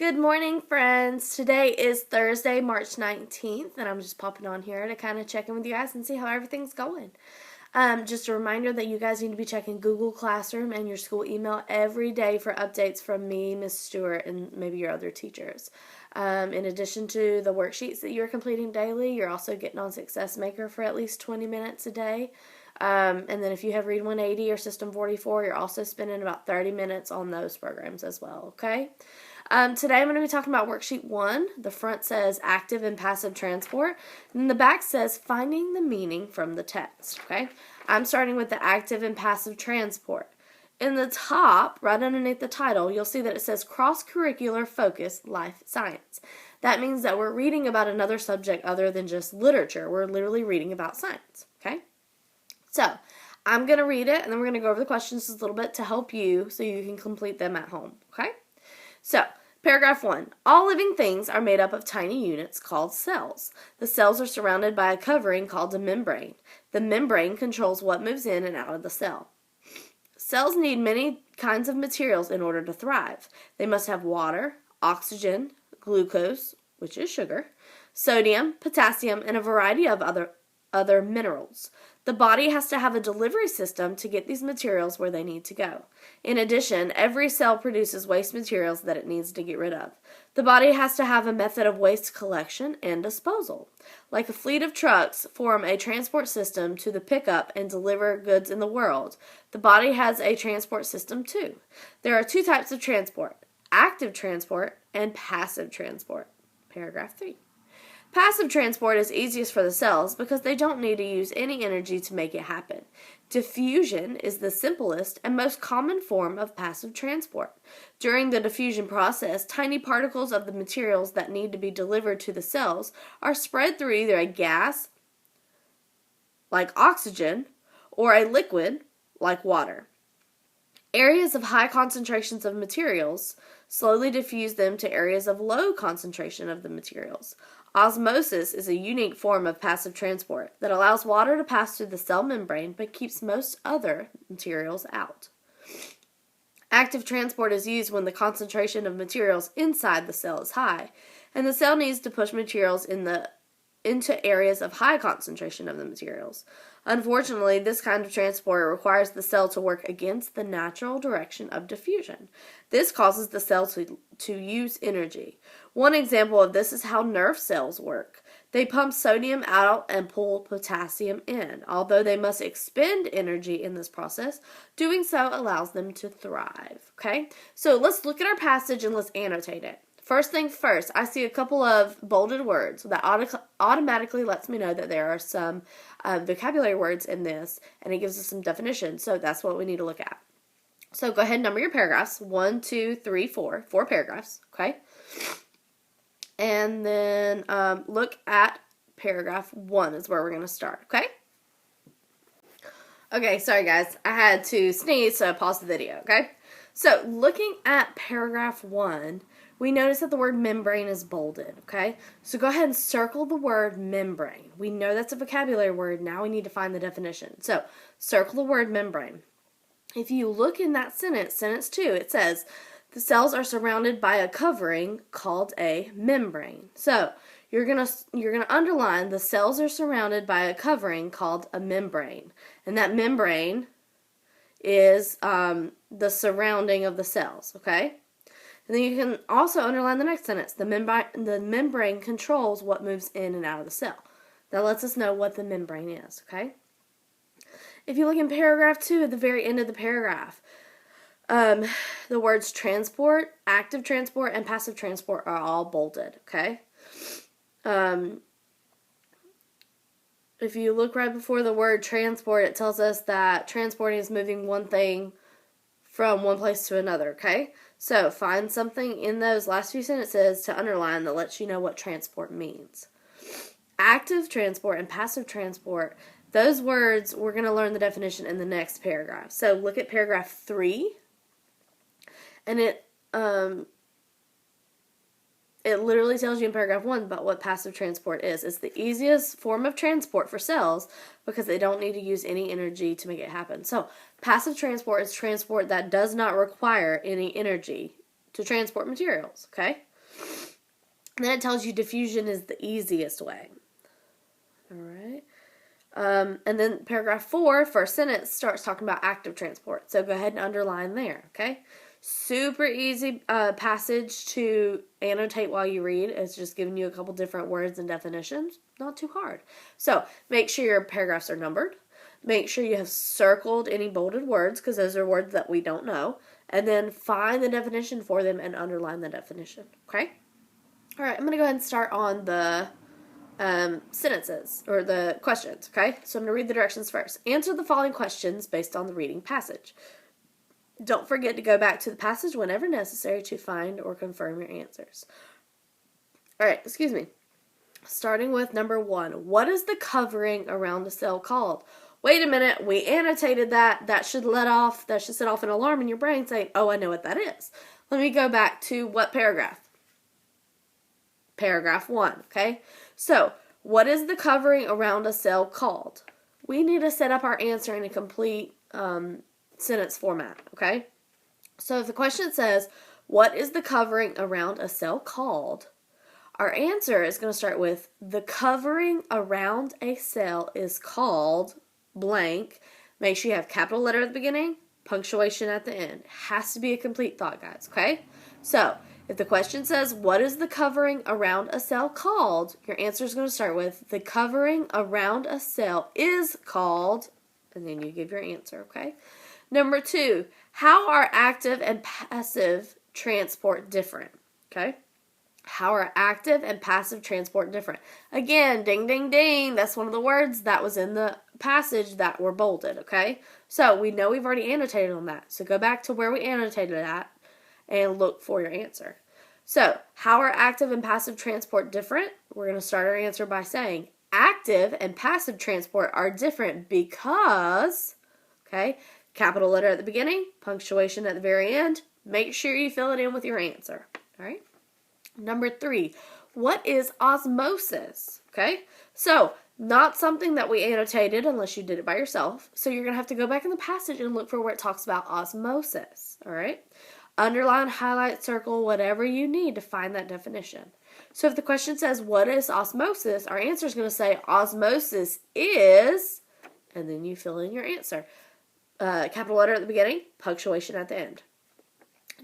Good morning, friends. Today is Thursday, March 19th, and I'm just popping on here to kind of check in with you guys and see how everything's going. Just a reminder that you guys need to be checking Google Classroom and your school email every day for updates from me, Miss Stewart, and maybe your other teachers. In addition to the worksheets that you're completing daily, you're also getting on Success Maker for at least 20 minutes a day. And then if you have Read 180 or System 44, you're also spending about 30 minutes on those programs as well, okay? Today I'm going to be talking about Worksheet 1. The front says Active and Passive Transport, and the back says Finding the Meaning from the Text, okay? I'm starting with the Active and Passive Transport. In the top, right underneath the title, you'll see that it says Cross-Curricular Focus Life Science. That means that we're reading about another subject other than just literature. We're literally reading about science, okay? So, I'm going to read it, and then we're going to go over the questions just a little bit to help you so you can complete them at home, okay? So, paragraph 1. All living things are made up of tiny units called cells. The cells are surrounded by a covering called a membrane. The membrane controls what moves in and out of the cell. Cells need many kinds of materials in order to thrive. They must have water, oxygen, glucose, which is sugar, sodium, potassium, and a variety of other minerals. The body has to have a delivery system to get these materials where they need to go. In addition, every cell produces waste materials that it needs to get rid of. The body has to have a method of waste collection and disposal. Like a fleet of trucks form a transport system to the pickup and deliver goods in the world, the body has a transport system too. There are two types of transport: active transport and passive transport. Paragraph 3. Passive transport is easiest for the cells because they don't need to use any energy to make it happen. Diffusion is the simplest and most common form of passive transport. During the diffusion process, tiny particles of the materials that need to be delivered to the cells are spread through either a gas, like oxygen, or a liquid, like water. Areas of high concentrations of materials slowly diffuse them to areas of low concentration of the materials. Osmosis is a unique form of passive transport that allows water to pass through the cell membrane but keeps most other materials out. Active transport is used when the concentration of materials inside the cell is high, and the cell needs to push materials into areas of high concentration of the materials. Unfortunately, this kind of transport requires the cell to work against the natural direction of diffusion. This causes the cell to use energy. One example of this is how nerve cells work. They pump sodium out and pull potassium in. Although they must expend energy in this process, doing so allows them to thrive. Okay? So let's look at our passage and let's annotate it. First thing first, I see a couple of bolded words that automatically lets me know that there are some vocabulary words in this, and it gives us some definitions, so that's what we need to look at. So go ahead and number your paragraphs, 1, 2, 3, 4, 4 paragraphs, okay? And then look at paragraph 1 is where we're going to start, okay? Okay, sorry guys, I had to sneeze, so I paused the video, okay? So looking at paragraph 1, we notice that the word membrane is bolded, okay? So go ahead and circle the word membrane. We know that's a vocabulary word. Now we need to find the definition. So circle the word membrane. If you look in that sentence, sentence 2, it says, the cells are surrounded by a covering called a membrane. So you're gonna underline the cells are surrounded by a covering called a membrane. And that membrane is the surrounding of the cells, okay? And then you can also underline the next sentence. The membrane controls what moves in and out of the cell. That lets us know what the membrane is, okay? If you look in paragraph 2 at the very end of the paragraph, the words transport, active transport, and passive transport are all bolded, okay? If you look right before the word transport, it tells us that transporting is moving one thing from one place to another, okay? So find something in those last few sentences to underline that lets you know what transport means. Active transport and passive transport, those words, we're going to learn the definition in the next paragraph. So look at paragraph 3, and it literally tells you in paragraph 1 about what passive transport is. It's the easiest form of transport for cells because they don't need to use any energy to make it happen. So passive transport is transport that does not require any energy to transport materials, okay? And then it tells you diffusion is the easiest way. All right. And then paragraph 4, first sentence, starts talking about active transport. So go ahead and underline there, okay? Super easy passage to annotate while you read. It's just giving you a couple different words and definitions. Not too hard. So make sure your paragraphs are numbered. Make sure you have circled any bolded words because those are words that we don't know. And then find the definition for them and underline the definition, okay? All right, I'm going to go ahead and start on the sentences, or the questions, okay? So I'm going to read the directions first. Answer the following questions based on the reading passage. Don't forget to go back to the passage whenever necessary to find or confirm your answers. All right, excuse me. Starting with number 1. What is the covering around a cell called? Wait a minute, we annotated that. That should set off an alarm in your brain saying, oh, I know what that is. Let me go back to what paragraph? Paragraph 1, okay? So, what is the covering around a cell called? We need to set up our answer in a complete sentence format, okay? So, if the question says, what is the covering around a cell called? Our answer is going to start with, the covering around a cell is called blank. Make sure you have capital letter at the beginning, punctuation at the end. It has to be a complete thought, guys, okay? So, if the question says, what is the covering around a cell called? Your answer is going to start with, the covering around a cell is called, and then you give your answer, okay? Number 2, how are active and passive transport different? Okay? How are active and passive transport different? Again, ding, ding, ding. That's one of the words that was in the passage that were bolded, okay? So we know we've already annotated on that. So go back to where we annotated at and look for your answer. So, how are active and passive transport different? We're going to start our answer by saying active and passive transport are different because, okay, capital letter at the beginning, punctuation at the very end. Make sure you fill it in with your answer. All right. Number 3, what is osmosis? Okay. So, not something that we annotated unless you did it by yourself. So, you're going to have to go back in the passage and look for where it talks about osmosis. All right. Underline, highlight, circle, whatever you need to find that definition. So if the question says, what is osmosis? Our answer is going to say, osmosis is, and then you fill in your answer. Capital letter at the beginning, punctuation at the end.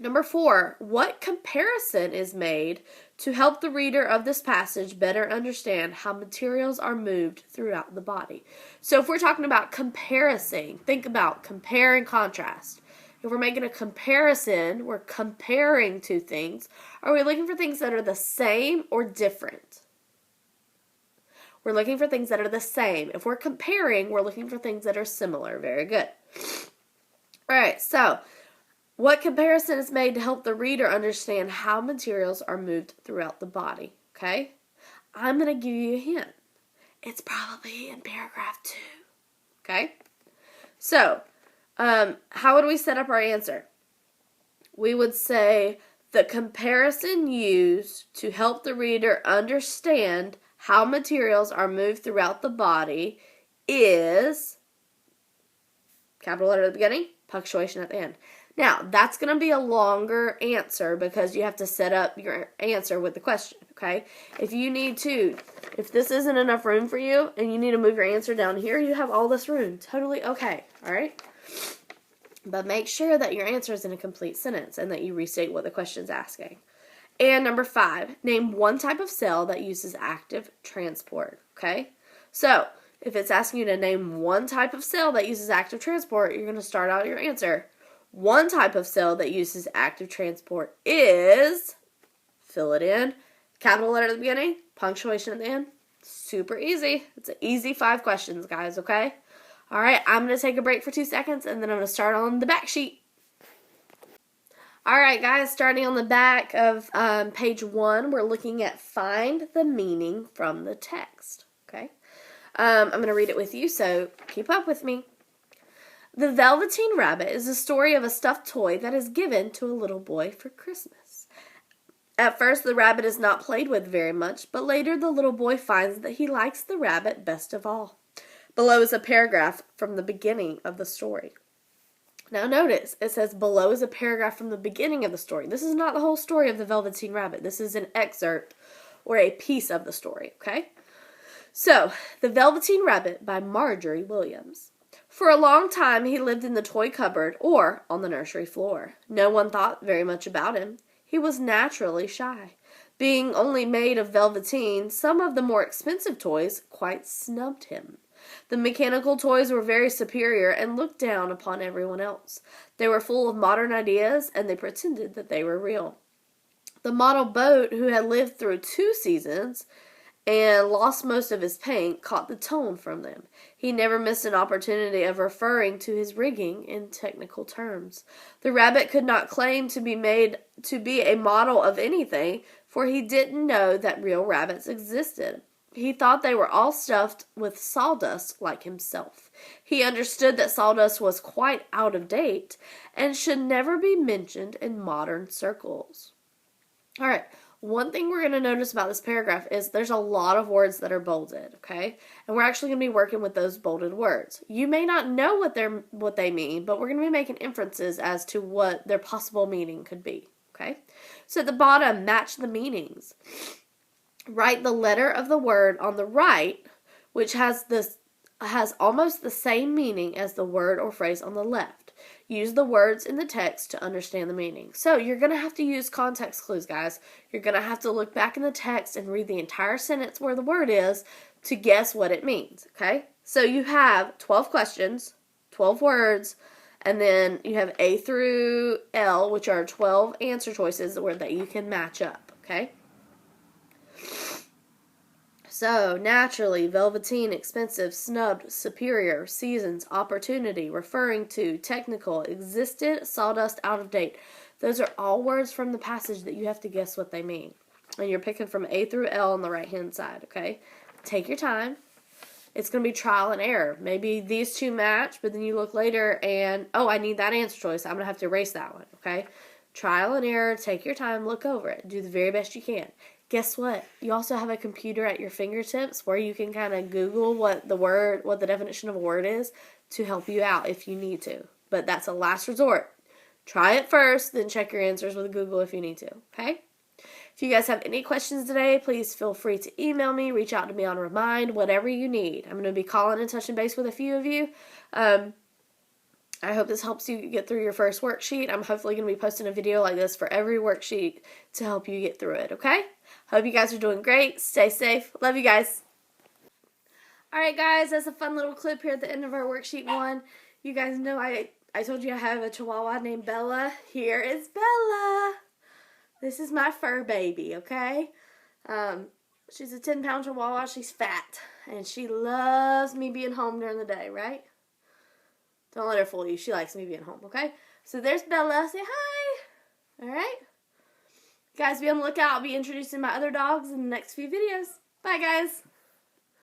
Number 4, what comparison is made to help the reader of this passage better understand how materials are moved throughout the body? So if we're talking about comparison, think about compare and contrast. If we're making a comparison, we're comparing two things. Are we looking for things that are the same or different? We're looking for things that are the same. If we're comparing, we're looking for things that are similar. Very good. All right, so what comparison is made to help the reader understand how materials are moved throughout the body? Okay? I'm going to give you a hint. It's probably in paragraph 2. Okay? So, how would we set up our answer? We would say the comparison used to help the reader understand how materials are moved throughout the body is, capital letter at the beginning, punctuation at the end. Now, that's going to be a longer answer because you have to set up your answer with the question, okay? If this isn't enough room for you and you need to move your answer down here, you have all this room. Totally okay, all right? But make sure that your answer is in a complete sentence and that you restate what the question's asking. And number 5, name one type of cell that uses active transport, okay? So, if it's asking you to name one type of cell that uses active transport, you're going to start out your answer. One type of cell that uses active transport is, fill it in, capital letter at the beginning, punctuation at the end. Super easy. It's an easy 5 questions, guys, okay? All right, I'm going to take a break for 2 seconds, and then I'm going to start on the back sheet. All right, guys, starting on the back of page 1, we're looking at find the meaning from the text, okay? I'm going to read it with you, so keep up with me. The Velveteen Rabbit is a story of a stuffed toy that is given to a little boy for Christmas. At first, the rabbit is not played with very much, but later the little boy finds that he likes the rabbit best of all. Below is a paragraph from the beginning of the story. Now notice, it says below is a paragraph from the beginning of the story. This is not the whole story of the Velveteen Rabbit. This is an excerpt or a piece of the story, okay? So, The Velveteen Rabbit by Marjorie Williams. For a long time he lived in the toy cupboard or on the nursery floor. No one thought very much about him. He was naturally shy. Being only made of velveteen, some of the more expensive toys quite snubbed him. The mechanical toys were very superior and looked down upon everyone else. They were full of modern ideas, and they pretended that they were real. The model boat, who had lived through 2 seasons and lost most of his paint, caught the tone from them. He never missed an opportunity of referring to his rigging in technical terms. The rabbit could not claim to be made to be a model of anything, for he didn't know that real rabbits existed. He thought they were all stuffed with sawdust like himself. He understood that sawdust was quite out of date and should never be mentioned in modern circles. All right, one thing we're going to notice about this paragraph is there's a lot of words that are bolded, okay? And we're actually going to be working with those bolded words. You may not know what they mean, but we're going to be making inferences as to what their possible meaning could be, okay? So at the bottom, match the meanings. Write the letter of the word on the right, which has almost the same meaning as the word or phrase on the left. Use the words in the text to understand the meaning. So you're going to have to use context clues, guys. You're going to have to look back in the text and read the entire sentence where the word is to guess what it means, okay? So you have 12 questions, 12 words, and then you have A through L, which are 12 answer choices that you can match up, okay? So, naturally, velveteen, expensive, snubbed, superior, seasons, opportunity, referring to, technical, existed, sawdust, out of date. Those are all words from the passage that you have to guess what they mean. And you're picking from A through L on the right-hand side, okay? Take your time. It's going to be trial and error. Maybe these two match, but then you look later and, oh, I need that answer choice. I'm going to have to erase that one, okay? Trial and error. Take your time. Look over it. Do the very best you can. Guess what? You also have a computer at your fingertips where you can kind of Google what the definition of a word is to help you out if you need to. But that's a last resort. Try it first, then check your answers with Google if you need to, okay? If you guys have any questions today, please feel free to email me, reach out to me on Remind, whatever you need. I'm going to be calling and touching base with a few of you. I hope this helps you get through your first worksheet. I'm hopefully going to be posting a video like this for every worksheet to help you get through it, okay? Hope you guys are doing great. Stay safe. Love you guys. Alright guys, that's a fun little clip here at the end of our worksheet 1. You guys know I told you I have a chihuahua named Bella. Here is Bella. This is my fur baby, okay? She's a 10-pound chihuahua. She's fat. And she loves me being home during the day, right? Don't let her fool you. She likes me being home, okay? So there's Bella. Say hi. Alright? Guys, be on the lookout. I'll be introducing my other dogs in the next few videos. Bye, guys.